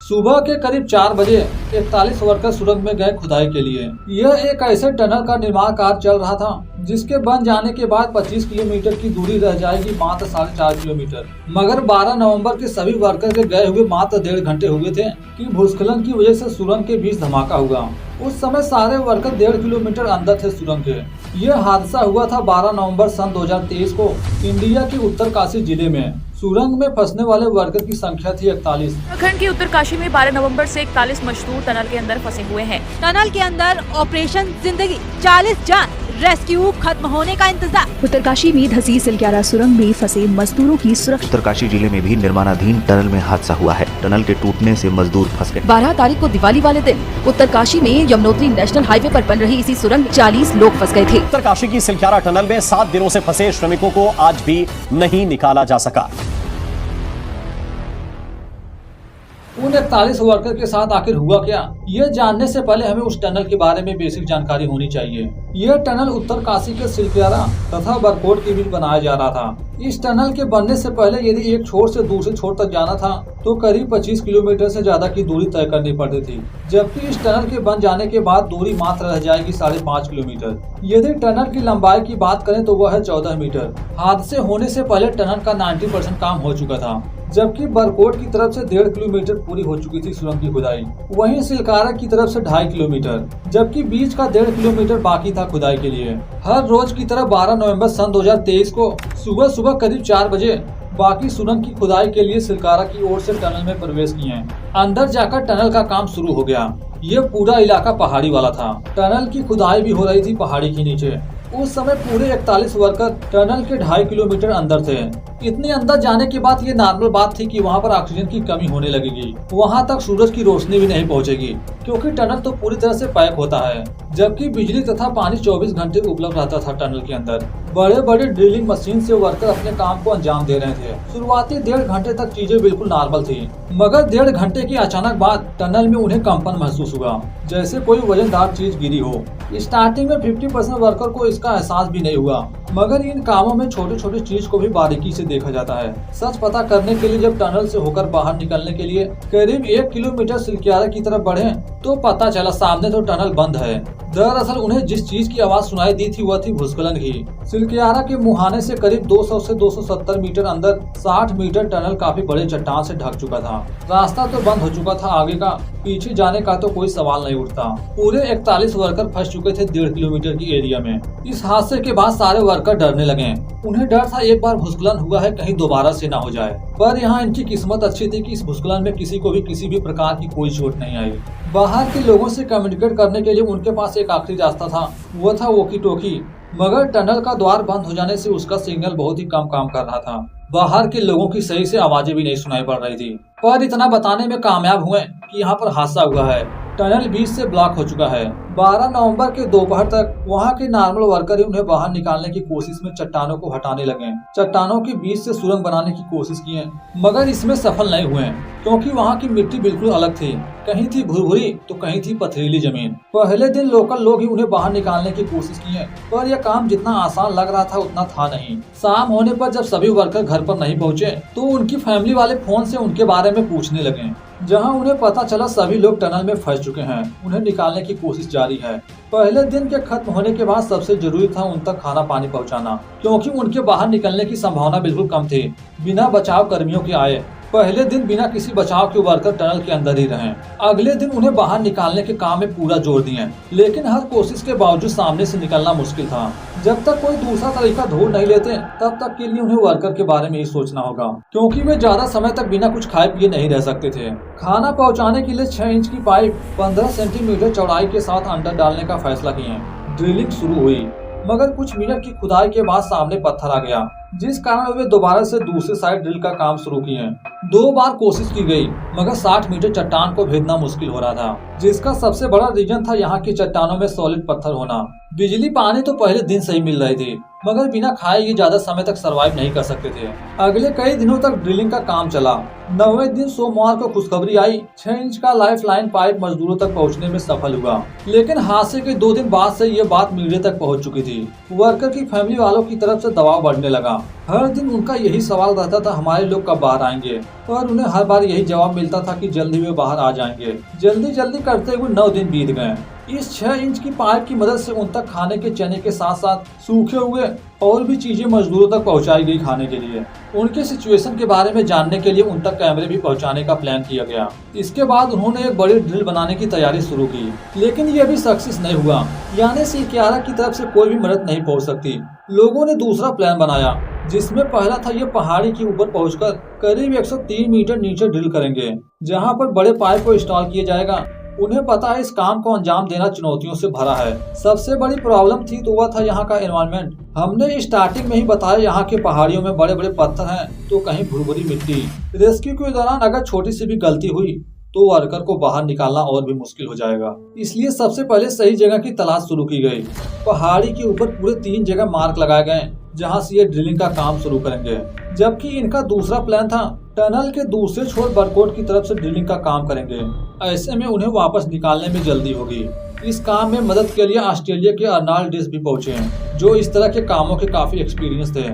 सुबह के करीब 4 बजे 41 वर्कर सुरंग में गए खुदाई के लिए। यह एक ऐसे टनल का निर्माण कार्य चल रहा था जिसके बन जाने के बाद 25 किलोमीटर की दूरी रह जाएगी मात्र 4.5 किलोमीटर। मगर 12 नवंबर के सभी वर्कर के गए हुए मात्र 1.5 घंटे हुए थे कि भूस्खलन की वजह से सुरंग के बीच धमाका हुआ। उस समय सारे वर्कर 1.5 किलोमीटर अंदर थे सुरंग के। यह हादसा हुआ था 12 नवंबर सन 2023 को इंडिया के उत्तरकाशी जिले में। सुरंग में फंसने वाले वर्कर की संख्या थी 41। उत्तराखंड के उत्तरकाशी में 12 नवंबर से 41 मजदूर टनल के अंदर फंसे हुए हैं। टनल के अंदर ऑपरेशन जिंदगी, 40 जान, रेस्क्यू खत्म होने का इंतजार। उत्तरकाशी में धसी सिलक्यारा सुरंग में फंसे मजदूरों की सुरक्षा। उत्तरकाशी जिले में भी निर्माणाधीन टनल में हादसा हुआ है। टनल के टूटने से मजदूर फंस गए। 12 तारीख को दिवाली वाले दिन उत्तरकाशी में यमुनोत्री नेशनल हाईवे पर बन रही इसी सुरंग में 40 लोग फंस गए थे। उत्तरकाशी की सिलक्यारा टनल में 7 दिनों से फंसे श्रमिकों को आज भी नहीं निकाला जा सका। उन 41 वर्कर के साथ आखिर हुआ क्या, ये जानने से पहले हमें उस टनल के बारे में बेसिक जानकारी होनी चाहिए। यह टनल उत्तरकाशी के सिलक्यारा तथा बरकोट के बीच बनाया जा रहा था। इस टनल के बनने से पहले यदि एक छोर से दूसरे छोर तक जाना था तो करीब 25 किलोमीटर से ज्यादा की दूरी तय करनी पड़ती थी, जबकि इस टनल के बन जाने के बाद दूरी मात्र रह जाएगी 5.5 किलोमीटर। यदि टनल की लंबाई की बात करें तो वह है 14 मीटर। हादसे होने से पहले टनल का 90% काम हो चुका था, जबकि बरकोट की तरफ से 1.5 किलोमीटर पूरी हो चुकी थी सुरंग की खुदाई। वहीं सिलक्यारा की तरफ से 2.5 किलोमीटर, जबकि बीच का 1.5 किलोमीटर बाकी था खुदाई के लिए। हर रोज की तरह 12 नवंबर सन 2023 को सुबह करीब 4 बजे बाकी सुरंग की खुदाई के लिए सिलक्यारा की ओर से टनल में प्रवेश किए। अंदर जाकर टनल का काम शुरू हो गया। ये पूरा इलाका पहाड़ी वाला था। टनल की खुदाई भी हो रही थी पहाड़ी के नीचे। उस समय पूरे 41 वर्कर टनल के 2.5 किलोमीटर अंदर थे। इतने अंदर जाने के बाद ये नॉर्मल बात थी कि वहाँ पर ऑक्सीजन की कमी होने लगेगी। वहाँ तक सूरज की रोशनी भी नहीं पहुँचेगी क्योंकि टनल तो पूरी तरह से पैक होता है, जबकि बिजली तथा पानी 24 घंटे उपलब्ध रहता था टनल के अंदर। बड़े बड़े ड्रिलिंग मशीन से वर्कर अपने काम को अंजाम दे रहे थे। शुरुआती 1.5 घंटे तक चीजें बिल्कुल नॉर्मल थी, मगर 1.5 घंटे के अचानक बाद टनल में उन्हें कंपन महसूस हुआ, जैसे कोई वजनदार चीज गिरी हो। स्टार्टिंग में 50% वर्कर को इसका एहसास भी नहीं हुआ, मगर इन कामों में छोटे छोटे चीज को भी बारीकी से देखा जाता है। सच पता करने के लिए जब टनल से होकर बाहर निकलने के लिए करीब 1 किलोमीटर सिलक्यारा की तरफ बढ़े तो पता चला सामने तो टनल बंद है। दरअसल उन्हें जिस चीज की आवाज सुनाई दी थी वह थी भूस्खलन की। सिलक्यारा के मुहाने से करीब 200 से 270 मीटर अंदर 60 मीटर टनल काफी बड़े चट्टान से ढक चुका था। रास्ता तो बंद हो चुका था, आगे का पीछे जाने का तो कोई सवाल नहीं उठता। पूरे 41 वर्कर फंस चुके थे 1.5 किलोमीटर की एरिया में। इस हादसे के बाद सारे वर्कर डरने लगे। उन्हें डर था एक बार भूस्खलन हुआ है कहीं दोबारा से ना हो जाए, पर यहाँ इनकी किस्मत अच्छी थी कि इस भूस्खलन में किसी को भी किसी भी प्रकार की कोई चोट नहीं आई। बाहर के लोगों से कम्युनिकेट करने के लिए उनके पास एक आखिरी रास्ता था, वो था वॉकी टॉकी, मगर टनल का द्वार बंद हो जाने से उसका सिग्नल बहुत ही कम काम कर रहा था। बाहर के लोगों की सही से आवाजें भी नहीं सुनाई पड़ रही थी, पर इतना बताने में कामयाब हुए कि यहाँ पर हादसा हुआ है। टनल बीच से ब्लॉक हो चुका है। 12 नवंबर के दोपहर तक वहाँ के नॉर्मल वर्कर ही उन्हें बाहर निकालने की कोशिश में चट्टानों को हटाने लगे। चट्टानों के बीच से सुरंग बनाने की कोशिश किए, मगर इसमें सफल नहीं हुए क्योंकि वहाँ की मिट्टी बिल्कुल अलग थी। कहीं थी भुरभुरी तो कहीं थी पथरीली जमीन। पहले दिन लोकल लोग ही उन्हें बाहर निकालने की कोशिश किए, पर यह काम जितना आसान लग रहा था उतना था नहीं। शाम होने पर जब सभी वर्कर घर पर नहीं पहुँचे तो उनकी फैमिली वाले फोन से उनके बारे में पूछने लगे। जहां उन्हें पता चला सभी लोग टनल में फंस चुके हैं, उन्हें निकालने की कोशिश जारी है। पहले दिन के खत्म होने के बाद सबसे जरूरी था उन तक खाना पानी पहुंचाना, क्योंकि उनके बाहर निकलने की संभावना बिल्कुल कम थी बिना बचाव कर्मियों के आए। पहले दिन बिना किसी बचाव के वर्कर टनल के अंदर ही रहे। अगले दिन उन्हें बाहर निकालने के काम में पूरा जोर दिए, लेकिन हर कोशिश के बावजूद सामने से निकलना मुश्किल था। जब तक कोई दूसरा तरीका ढूंढ नहीं लेते तब तक के लिए उन्हें वर्कर के बारे में ही सोचना होगा, क्योंकि वे ज्यादा समय तक बिना कुछ खाए पिए नहीं रह सकते थे। खाना पहुंचाने के लिए 6 इंच की पाइप 15 सेंटीमीटर चौड़ाई के साथ अंदर डालने का फैसला किए। ड्रिलिंग शुरू हुई, मगर कुछ मिनट की खुदाई के बाद सामने पत्थर आ गया, जिस कारण वे दोबारा से दूसरे साइड ड्रिल का काम शुरू किए। 2 बार कोशिश की गई, मगर 60 मीटर चट्टान को भेदना मुश्किल हो रहा था, जिसका सबसे बड़ा रीजन था यहाँ की चट्टानों में सॉलिड पत्थर होना। बिजली पानी तो पहले दिन से ही मिल रही थी, मगर बिना खाए ये ज्यादा समय तक सरवाइव नहीं कर सकते थे। अगले कई दिनों तक ड्रिलिंग का काम चला। 9वें दिन सोमवार को खुशखबरी आई, 6 इंच का लाइफ लाइन पाइप मजदूरों तक पहुंचने में सफल हुआ। लेकिन हादसे के 2 दिन बाद से ये बात मीडिया तक पहुंच चुकी थी। वर्कर की फैमिली वालों की तरफ से दबाव बढ़ने लगा। हर दिन उनका यही सवाल रहता था, हमारे लोग कब बाहर आएंगे, और उन्हें हर बार यही जवाब मिलता था कि जल्दी वे बाहर आ जाएंगे। जल्दी जल्दी करते हुए 9 दिन बीत गए। इस 6 इंच की पाइप की मदद से उन तक खाने के चने के साथ साथ सूखे हुए और भी चीजें मजदूरों तक पहुंचाई गई खाने के लिए। उनके सिचुएशन के बारे में जानने के लिए उन तक कैमरे भी पहुंचाने का प्लान किया गया। इसके बाद उन्होंने एक बड़ी ड्रिल बनाने की तैयारी शुरू की, लेकिन यह भी सक्सेस नहीं हुआ, यानी सिलक्यारा की तरफ से कोई भी मदद नहीं पहुंच सकती। लोगों ने दूसरा प्लान बनाया, जिसमें पहला था ये पहाड़ी के ऊपर पहुंचकर करीब 103 मीटर नीचे ड्रिल करेंगे, जहां पर बड़े पाइप को इंस्टॉल किया जाएगा। उन्हें पता है इस काम को अंजाम देना चुनौतियों से भरा है। सबसे बड़ी प्रॉब्लम थी तो वह था यहाँ का एनवायरनमेंट। हमने स्टार्टिंग में ही बताया, यहाँ के पहाड़ियों में बड़े बड़े पत्थर हैं तो कहीं भुरभुरी मिट्टी। रेस्क्यू के दौरान अगर छोटी सी भी गलती हुई तो वर्कर को बाहर निकालना और भी मुश्किल हो जाएगा। इसलिए सबसे पहले सही जगह की तलाश शुरू की गई। पहाड़ी के ऊपर पूरे 3 जगह मार्क लगाए गए जहां से ये ड्रिलिंग का काम शुरू करेंगे, जबकि इनका दूसरा प्लान था टनल के दूसरे छोर बरकोट की तरफ से ड्रिलिंग का काम करेंगे। ऐसे में उन्हें वापस निकालने में जल्दी होगी। इस काम में मदद के लिए ऑस्ट्रेलिया के अर्नाल्ड डिस भी पहुंचे हैं, जो इस तरह के कामों के काफी एक्सपीरियंस थे।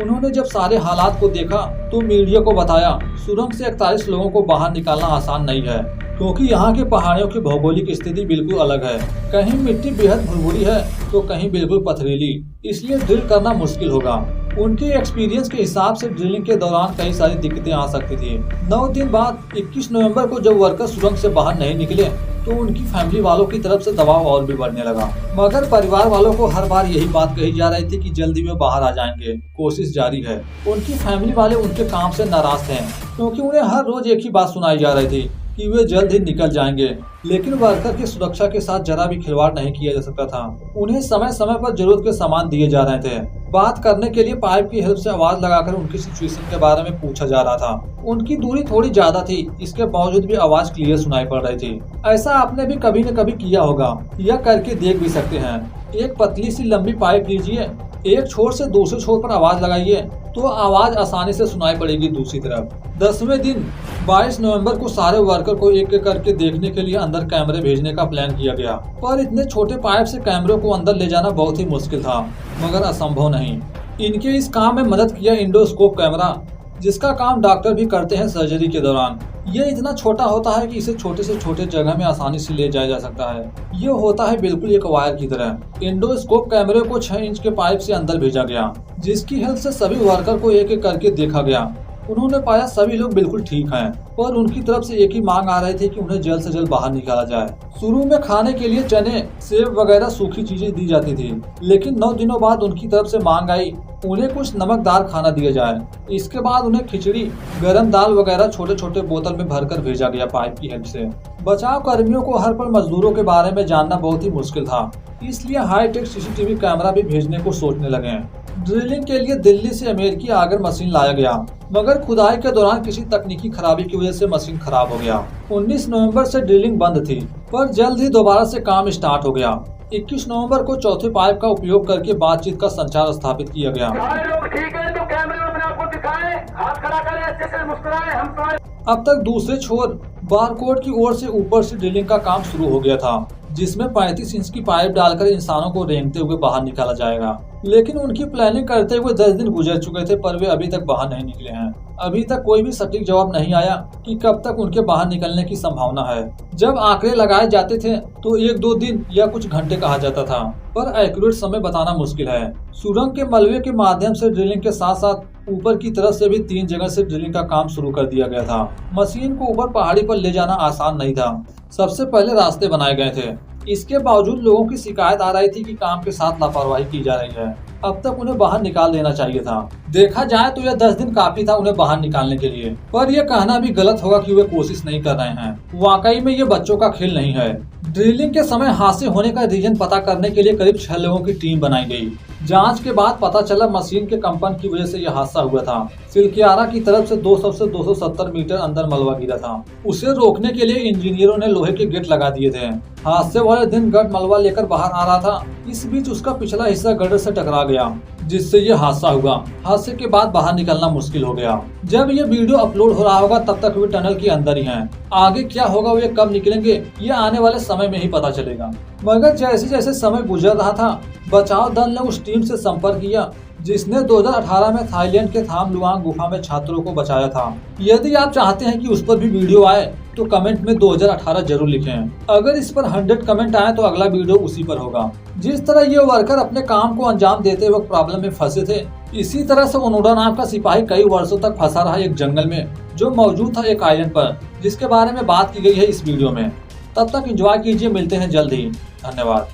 उन्होंने जब सारे हालात को देखा तो मीडिया को बताया, सुरंग से 41 लोगों को बाहर निकालना आसान नहीं है, क्योंकि यहाँ के पहाड़ियों की भौगोलिक स्थिति बिल्कुल अलग है। कहीं मिट्टी बेहद भुरभुरी है तो कहीं बिल्कुल पथरीली, इसलिए ड्रिल करना मुश्किल होगा। उनके एक्सपीरियंस के हिसाब से ड्रिलिंग के दौरान कई सारी दिक्कतें आ सकती थी। 9 दिन बाद 21 नवंबर को जब वर्कर सुरंग से बाहर नहीं निकले तो उनकी फैमिली वालों की तरफ से दबाव और भी बढ़ने लगा, मगर परिवार वालों को हर बार यही बात कही जा रही थी कि जल्दी वे बाहर आ जाएंगे, कोशिश जारी है। उनकी फैमिली वाले उनके काम से नाराज थे, क्योंकि उन्हें हर रोज एक ही बात सुनाई जा रही थी कि वे जल्द ही निकल जाएंगे, लेकिन वर्कर की सुरक्षा के साथ जरा भी खिलवाड़ नहीं किया जा सकता था। उन्हें समय समय पर जरूरत के सामान दिए जा रहे थे। बात करने के लिए पाइप की हेल्प से आवाज लगाकर उनकी सिचुएशन के बारे में पूछा जा रहा था। उनकी दूरी थोड़ी ज्यादा थी, इसके बावजूद भी आवाज क्लियर सुनाई पड़ रही थी। ऐसा आपने भी कभी न कभी किया होगा या करके देख भी सकते हैं। एक पतली सी लंबी पाइप लीजिए, एक छोर से दूसरे छोर पर आवाज लगाइए तो आवाज आसानी से सुनाई पड़ेगी दूसरी तरफ। 10वें दिन 22 नवंबर को सारे वर्कर को एक एक करके देखने के लिए अंदर कैमरे भेजने का प्लान किया गया, पर इतने छोटे पाइप से कैमरों को अंदर ले जाना बहुत ही मुश्किल था, मगर असंभव नहीं। इनके इस काम में मदद किया इंडोस्कोप कैमरा, जिसका काम डॉक्टर भी करते हैं सर्जरी के दौरान। ये इतना छोटा होता है कि इसे छोटे से छोटे जगह में आसानी से ले जाया जा सकता है। ये होता है बिल्कुल एक वायर की तरह। इंडोस्कोप कैमरे को 6 इंच के पाइप से अंदर भेजा गया, जिसकी हेल्प से सभी वर्कर को एक एक करके देखा गया। उन्होंने पाया सभी लोग बिल्कुल ठीक हैं, पर उनकी तरफ से एक ही मांग आ रही थी कि उन्हें जल्द से जल्द बाहर निकाला जाए। शुरू में खाने के लिए चने, सेब वगैरह सूखी चीजें दी जाती थी, लेकिन 9 दिनों बाद उनकी तरफ से मांग आई उन्हें कुछ नमकदार खाना दिया जाए। इसके बाद उन्हें खिचड़ी, गरम दाल वगैरह छोटे छोटे बोतल में भरकर भेजा गया पाइप की हेल्प से। बचाव कर्मियों को हर पल मजदूरों के बारे में जानना बहुत ही मुश्किल था, इसलिए हाईटेक सीसीटीवी कैमरा भी भेजने को सोचने लगे। ड्रिलिंग के लिए दिल्ली से अमेरिकी आगर मशीन लाया गया, मगर खुदाई के दौरान किसी तकनीकी खराबी की वजह से मशीन खराब हो गया। 19 नवंबर से ड्रिलिंग बंद थी, पर जल्द ही दोबारा से काम स्टार्ट हो गया। 21 नवंबर को चौथे पाइप का उपयोग करके बातचीत का संचार स्थापित किया गया। लोग ठीक है तो कैमरे में अपने आप को दिखाएं, हाथ खड़ा करें, अच्छे से मुस्कुराएं, हम तो। अब तक दूसरे छोर बारकोड की ओर से ऊपर से ड्रिलिंग का काम शुरू हो गया था, जिसमें 35 इंच की पाइप डालकर इंसानों को रेंगते हुए बाहर निकाला जाएगा। लेकिन उनकी प्लानिंग करते हुए 10 दिन गुजर चुके थे, पर वे अभी तक बाहर नहीं निकले हैं। अभी तक कोई भी सटीक जवाब नहीं आया कि कब तक उनके बाहर निकलने की संभावना है। जब आंकड़े लगाए जाते थे तो 1-2 दिन या कुछ घंटे कहा जाता था, पर एक्यूरेट समय बताना मुश्किल है। सुरंग के मलबे के माध्यम से ड्रिलिंग के साथ साथ ऊपर की तरफ से भी 3 जगह से ड्रिलिंग का काम शुरू कर दिया गया था। मशीन को ऊपर पहाड़ी पर ले जाना आसान नहीं था। सबसे पहले रास्ते बनाए गए थे। इसके बावजूद लोगों की शिकायत आ रही थी कि काम के साथ लापरवाही की जा रही है। अब तक उन्हें बाहर निकाल देना चाहिए था। देखा जाए तो यह 10 दिन काफी था उन्हें बाहर निकालने के लिए, पर यह कहना भी गलत होगा कि वे कोशिश नहीं कर रहे हैं। वाकई में ये बच्चों का खेल नहीं है। ड्रिलिंग के समय हादसे होने का रीजन पता करने के लिए करीब 6 लोगों की टीम बनाई गई। जांच के बाद पता चला मशीन के कंपन की वजह से यह हादसा हुआ था। सिलक्यारा की तरफ से 200 से 270 मीटर अंदर मलबा गिरा था। उसे रोकने के लिए इंजीनियरों ने लोहे के गेट लगा दिए थे। हादसे वाले दिन गढ़ मलबा लेकर बाहर आ रहा था। इस बीच उसका पिछला हिस्सा गड्ढे से टकरा गया, जिससे ये हादसा हुआ। हादसे के बाद बाहर निकलना मुश्किल हो गया। जब ये वीडियो अपलोड हो रहा होगा तब तक वे टनल के अंदर ही हैं। आगे क्या होगा, वे कब निकलेंगे, ये आने वाले समय में ही पता चलेगा। मगर जैसे जैसे समय गुजर रहा था, बचाव दल ने उस टीम से संपर्क किया जिसने 2018 में थाईलैंड के थाम लुआंग गुफा में छात्रों को बचाया था। यदि आप चाहते हैं कि उस पर भी वीडियो आए तो कमेंट में 2018 जरूर लिखें। अगर इस पर 100 कमेंट आए तो अगला वीडियो उसी पर होगा। जिस तरह ये वर्कर अपने काम को अंजाम देते वक्त प्रॉब्लम में फंसे थे, इसी तरह से ओनोडा नाम का सिपाही कई वर्षों तक फंसा रहा एक जंगल में जो मौजूद था एक आइलैंड पर, जिसके बारे में बात की गई है इस वीडियो में। तब तक एंजॉय कीजिए, मिलते हैं जल्द ही। धन्यवाद।